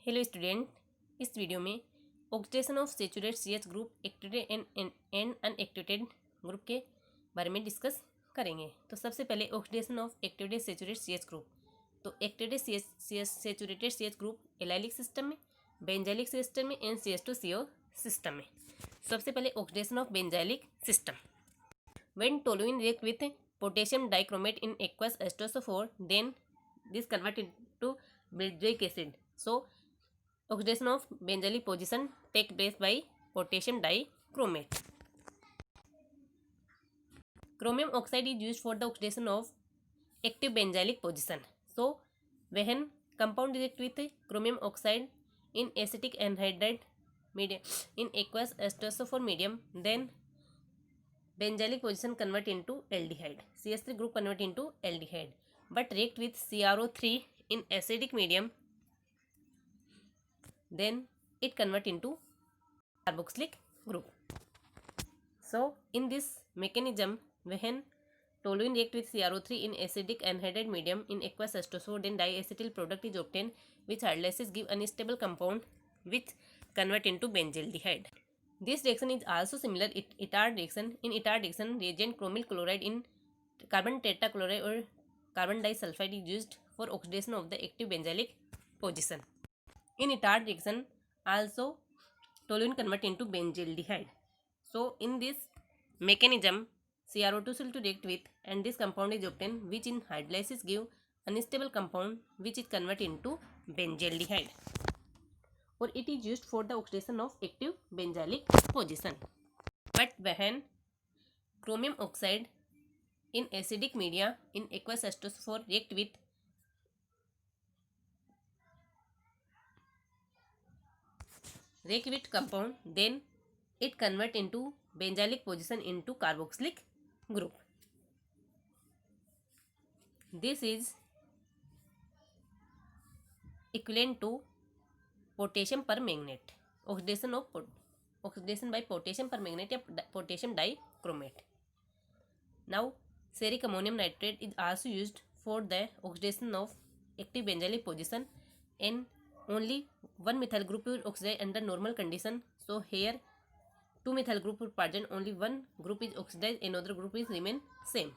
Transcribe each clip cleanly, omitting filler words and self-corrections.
Hello student, इस video में oxidation of saturated CH group activated and unactivated group के बारे में डिस्कस करेंगे। तो सबसे पहले oxidation of activated saturated CH group. तो activated saturated CH group allylic system में, बेंजाइलिक सिस्टम में एंड CH2CO सिस्टम में। सबसे पहले oxidation of benzylic system. When toluene react with potassium dichromate in aqueous H2SO4, then this convert into benzoic acid. So oxidation of benzylic position take place by potassium dichromate. Chromium oxide is used for the oxidation of active benzylic position. So when compound react with chromium oxide in acetic anhydride medium in aqueous H2SO4 medium, then benzylic position convert into aldehyde. CH3 group convert into aldehyde. But react with CrO3 in acidic medium, then it convert into carboxylic group. So in this mechanism, when toluene react with CrO3 in acidic anhydride medium in aqueous H2SO4, then diacetyl product is obtained, which hydrolysis give unstable compound which convert into benzaldehyde. This reaction is also similar to Itard reaction. In Itard reaction, reagent chromyl chloride in carbon tetrachloride or carbon disulfide is used for oxidation of the active benzylic position. In Itard reaction, also toluene convert into benzaldehyde. So in this mechanism, CrO2 to react with and this compound is obtained, which in hydrolysis give unstable compound which is converted into benzaldehyde, or it is used for the oxidation of active benzylic position. But when chromium oxide in acidic media in aqueous H2SO4 react with compound, then it convert into benzylic position into carboxylic group. This is equivalent to potassium permanganate. Oxidation by potassium permanganate या potassium dichromate. Now ferric ammonium nitrate is also used for the oxidation of active benzylic position, and only one methyl group will oxidize under normal condition. So here two methyl group will present, only one group is oxidized, another group is remain same.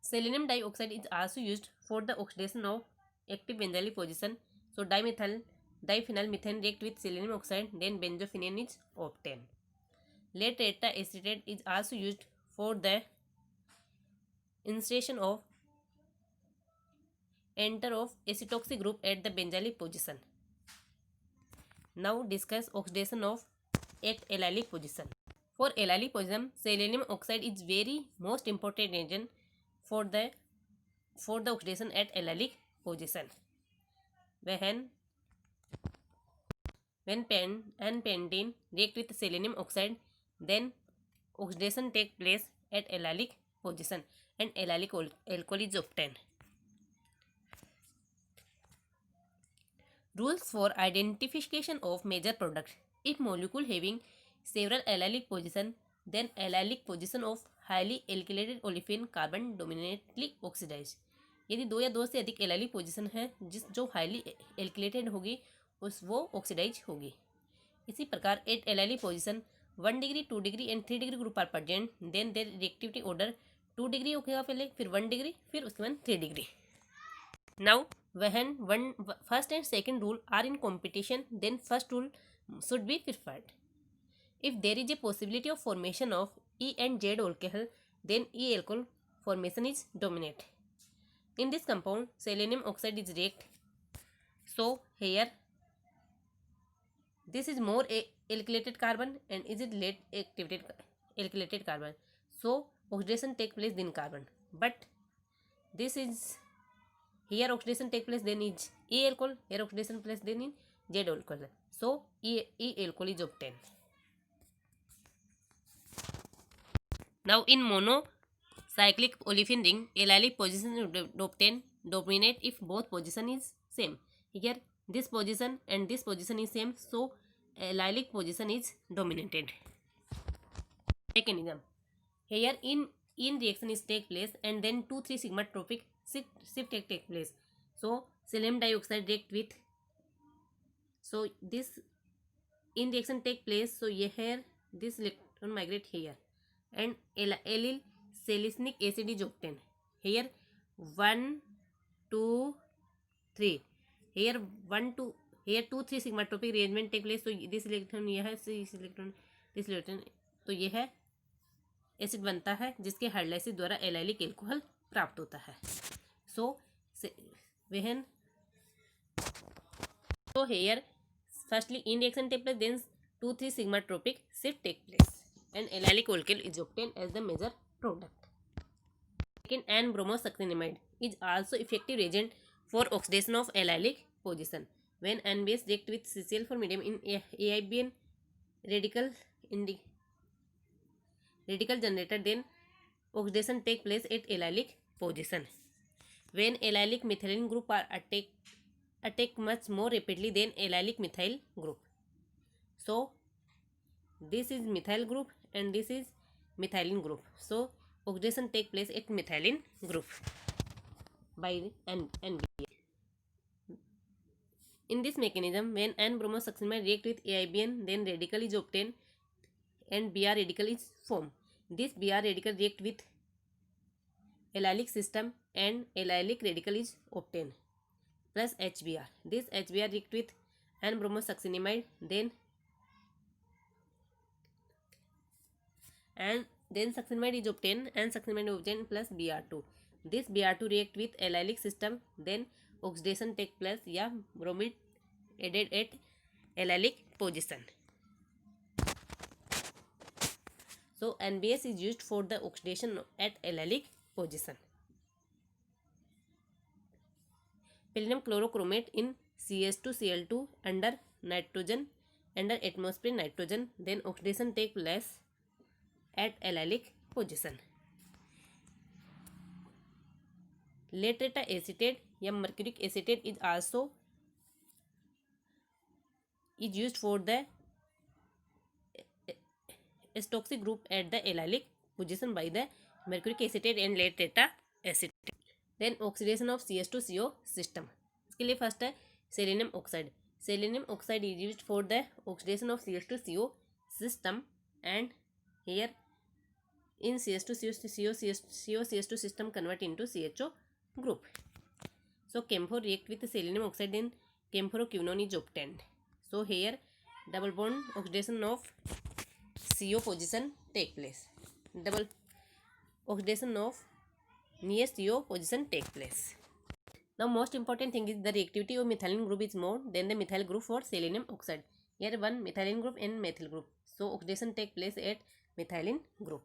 Selenium dioxide is also used for the oxidation of active benzylic position. So diphenylmethane react with selenium oxide, then benzophenone is obtained. Lead tetraacetate is also used for the insertion of enter of acetoxy group at the benzylic position. Now discuss oxidation of at allylic position. For allylic position, selenium oxide is very most important reagent for the oxidation at allylic position. When pen and pentene react with selenium oxide, then oxidation take place at allylic position and allylic alcohol is obtained. Rules for identification of major product. If molecule having several allylic position, then allylic position of highly alkylated olefin carbon dominantly oxidized. यदि दो या दो से अधिक allylic position है जो highly एल्किलेटेड होगी वो ऑक्सीडाइज होगी. इसी प्रकार at allylic position 1 degree 2 degree and 3 degree group are present, then their reactivity order 2 degree होगा पहले, फिर 1 डिग्री, फिर उसके बाद 3 degree. Now when first and second rule are in competition, then first rule should be preferred. If there is a possibility of formation of E and Z alcohol, then E alcohol formation is dominant. In this compound, selenium oxide is react. So here this is more alkylated carbon and is it late activated alkylated carbon. So oxidation take place in carbon. But this is here oxidation take place then is E alcohol, here oxidation place then in Z alcohol. So E alcohol is obtained. Now in monocyclic olefin ring, allylic position is obtained dominate if both position is same. Here this position and this position is same, so allylic position is dominated. Mechanism. Here in reaction is take place and then 2,3 sigma tropic shift take place. So selenium dioxide react with So this in reaction take place. So here this electron migrate here, and allyl salicylic acid is obtained. Here 1 2 3, here 1 2, here 2 3 sigmatropic rearrangement take place. So this electron यह है, इस electron this electron, तो यह है acid बनता है जिसके hydrolysis द्वारा एलाइलिक एल्कोहल प्राप्त होता है. सो वेहन so here firstly in reaction take place, then 2 3 sigmatropic shift take place and allylic alkyl is obtained as the major product. Second, N-bromosuccinimide is also effective reagent for oxidation of allylic position. When N base react with CCl4 medium in AIBN radical generator, then oxidation take place at allylic position. When allylic methylene group are attack much more rapidly than allylic methyl group. So this is methyl group and this is methylene group. So oxidation take place at methylene group by NBA. In this mechanism, when N-bromosuccinimide react with AIBN, then radical is obtained and Br radical is formed. This Br radical react with allylic system and allylic radical is obtained plus HBr. This HBr react with N-bromosuccinimide, then succinimide is obtained and succinimide is obtained plus Br2. This Br2 react with allylic system, then oxidation take place या bromide added at allylic position. So NBS is used for the oxidation at allylic position. Platinum chlorochromate in CH2Cl2 under atmospheric nitrogen, then oxidation take place at allylic position. Latrata acetate या mercuric acetate is also used for the stoxic group at the allylic position by the mercuric acetate and latrata acetate. Then oxidation of CH2CO system. इसके लिए first है selenium oxide. Selenium oxide is used for the oxidation of CH2CO system, and here in CH2CO system convert into CHO group. So camphor react with selenium oxide, then camphoroquinone is obtained. So here double bond oxidation of CO position take place. Double oxidation of near CO position take place. Now most important thing is the reactivity of methylene group is more than the methyl group for selenium oxide. Here one methylene group and methyl group. So oxidation take place at methylene group.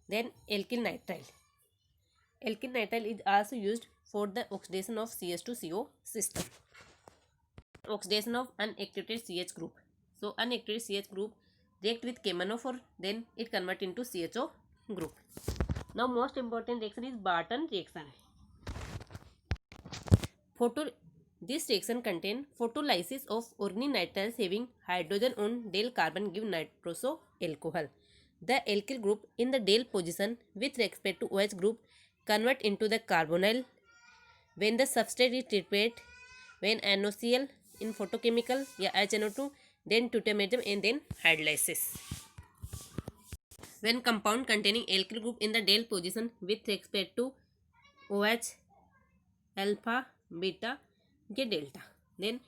Then alkyl nitrile. Alkyl nitrile is also used for the oxidation of CH2CO system. Oxidation of unactivated CH group. So unactivated CH group react with KMnO4, then it convert into CHO group. Now most important reaction is Barton reaction. This reaction contain photolysis of organic nitriles having hydrogen on del carbon give nitroso alcohol. The alkyl group in the del position with respect to OH group convert into the carbonyl when the substrate is treated, when NaCl in photochemical या HNO2, then deuterium and then hydrolysis. When compound containing alkyl group in the del position with respect to OH, alpha, beta, get delta, then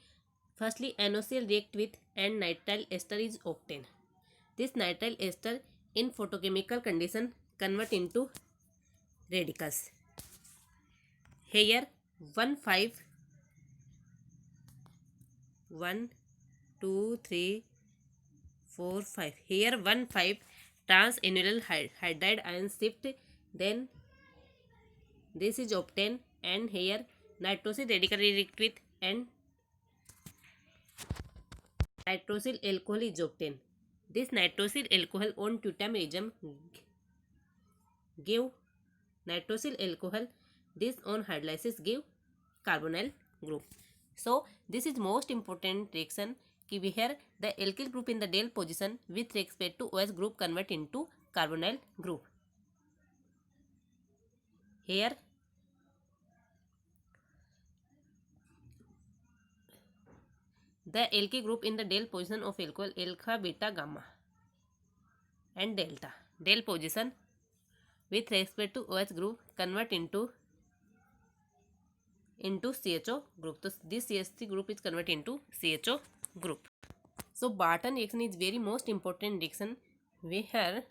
firstly NaCl react with and nitrile ester is obtained. This nitrile ester in photochemical condition convert into radicals. Here 1 2 3 4 5. Here 1 5 transannual hydride ion shift, then this is obtained, and here nitrosyl radical react with and nitrosyl alcohol is obtained. This nitrosyl alcohol on deuterium give nitrosyl alcohol. This on hydrolysis give carbonyl group. So this is most important reaction कि here the alkyl group in the del position with respect to OH group convert into carbonyl group. Here the alkyl group in the del position of alcohol alpha, beta, gamma and delta. Del position with respect to OH group convert into CHO group. So this CH3 group is converted into CHO group. So Barton reaction is very most important reaction where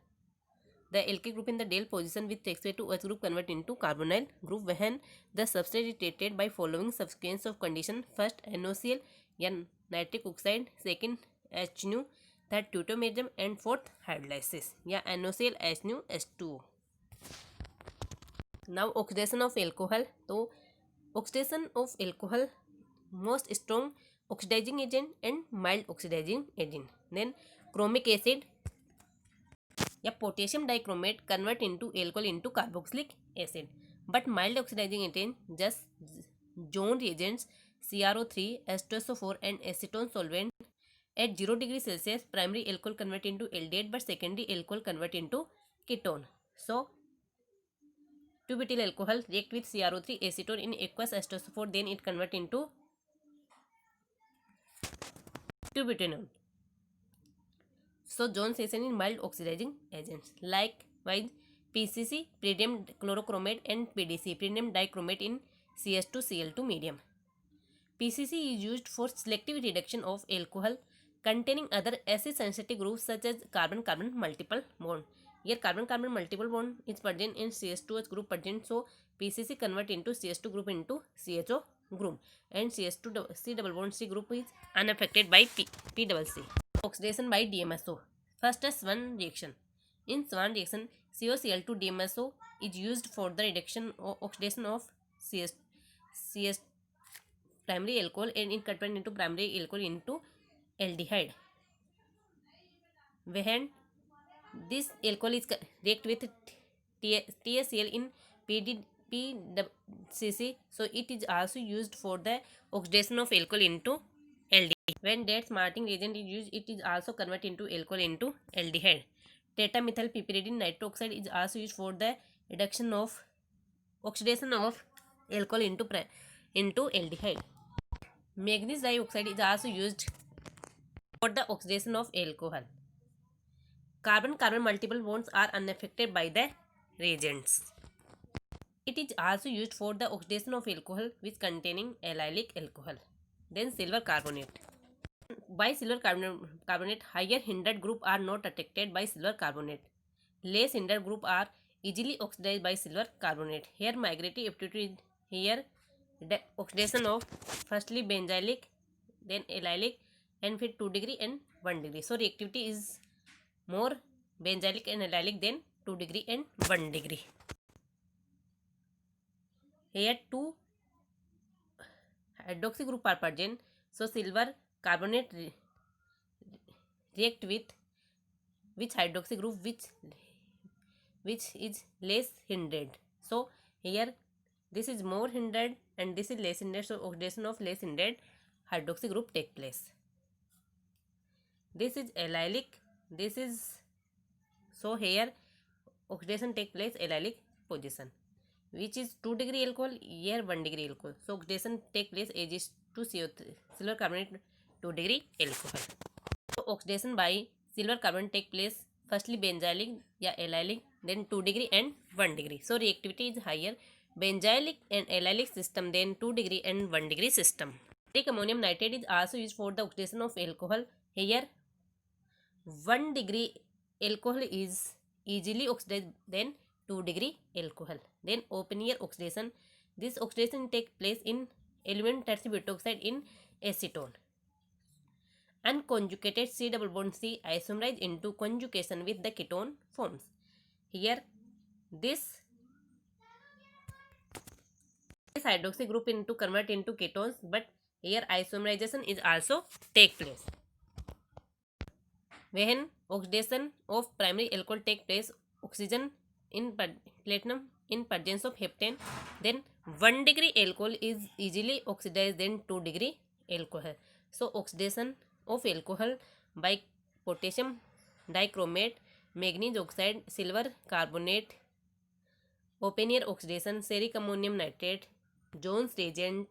the alkyl group in the del position with respect to OH group convert into carbonyl group when the substrate is treated by following sequence of condition: first NaOCl या nitric oxide, second HNO, third deuterium and fourth hydrolysis या NaOCl HNO H2O. Now oxidation of alcohol. तो oxidation of alcohol most strong oxidizing agent and mild oxidizing agent. Then chromic acid या potassium dichromate convert into alcohol into carboxylic acid. But mild oxidizing agent just zone reagents CrO3, H2SO4 and acetone solvent at 0 degree Celsius. Primary alcohol convert into aldehyde but secondary alcohol convert into ketone. So 2-butyl alcohol react with CrO3 acetone in aqueous H2SO4, then it convert into 2-butanol. So Jones reaction in mild oxidizing agents. Likewise, PCC, pyridinium chlorochromate and PDC, pyridinium dichromate in CH2Cl2 medium. PCC is used for selective reduction of alcohol containing other acid sensitive groups such as carbon-carbon multiple bond. Here carbon-carbon multiple bond is present in CH2H group present, so PCC convert into CH2 group into CHO group, and CH2 C double bond C group is unaffected by PCC. Oxidation by DMSO. First is Swan reaction. In Swan reaction, COCl2 DMSO is used for the reduction or oxidation of CS primary alcohol and it convert into primary alcohol into aldehyde. When this alcohol is react with TaCl in PCC, so it is also used for the oxidation of alcohol into aldehyde. When that smarting reagent is used, it is also converted into alcohol into aldehyde. Tetramethyl piperidine nitroxide is also used for the reduction of oxidation of alcohol into aldehyde. Manganese dioxide is also used for the oxidation of alcohol. Carbon-carbon multiple bonds are unaffected by the reagents. It is also used for the oxidation of alcohol which containing allylic alcohol. Then silver carbonate. By silver carbonate, higher hindered group are not attracted by silver carbonate. Less hindered group are easily oxidized by silver carbonate. Here migratory aptitude is here the oxidation of firstly benzylic, then allylic, and फिर 2 degree and 1 degree. So reactivity is more benzylic and allylic than 2 degree and 1 degree. Here 2 hydroxy group are present. So silver carbonate react with which hydroxy group which is less hindered. So here this is more hindered and this is less hindered, so oxidation of less hindered hydroxy group take place. This is allylic, this is, so here oxidation take place allylic position, which is 2 degree alcohol, here 1 degree alcohol. So oxidation take place as is to CO3, silver carbonate 2 degree alcohol. So oxidation by silver carbonate take place firstly benzylic या allylic, then 2 degree and 1 degree. So reactivity is higher benzylic and allylic system than 2 degree and 1 degree system. Ferric ammonium nitrate is also used for the oxidation of alcohol. Here 1 degree alcohol is easily oxidized than 2 degree alcohol. Then open air oxidation. This oxidation takes place in aluminum tetrabutoxide in acetone. Unconjugated C double bond C isomerized into conjugation with the ketone forms. Here this hydroxy group into convert into ketones, but here isomerization is also take place. When oxidation of primary alcohol take place, oxygen in platinum in presence of heptane, then 1 degree alcohol is easily oxidized than 2 degree alcohol. So oxidation of alcohol by potassium dichromate, manganese oxide, silver carbonate, open air oxidation, ferric ammonium nitrate, Jones reagent,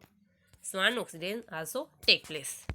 Swan oxidation also take place.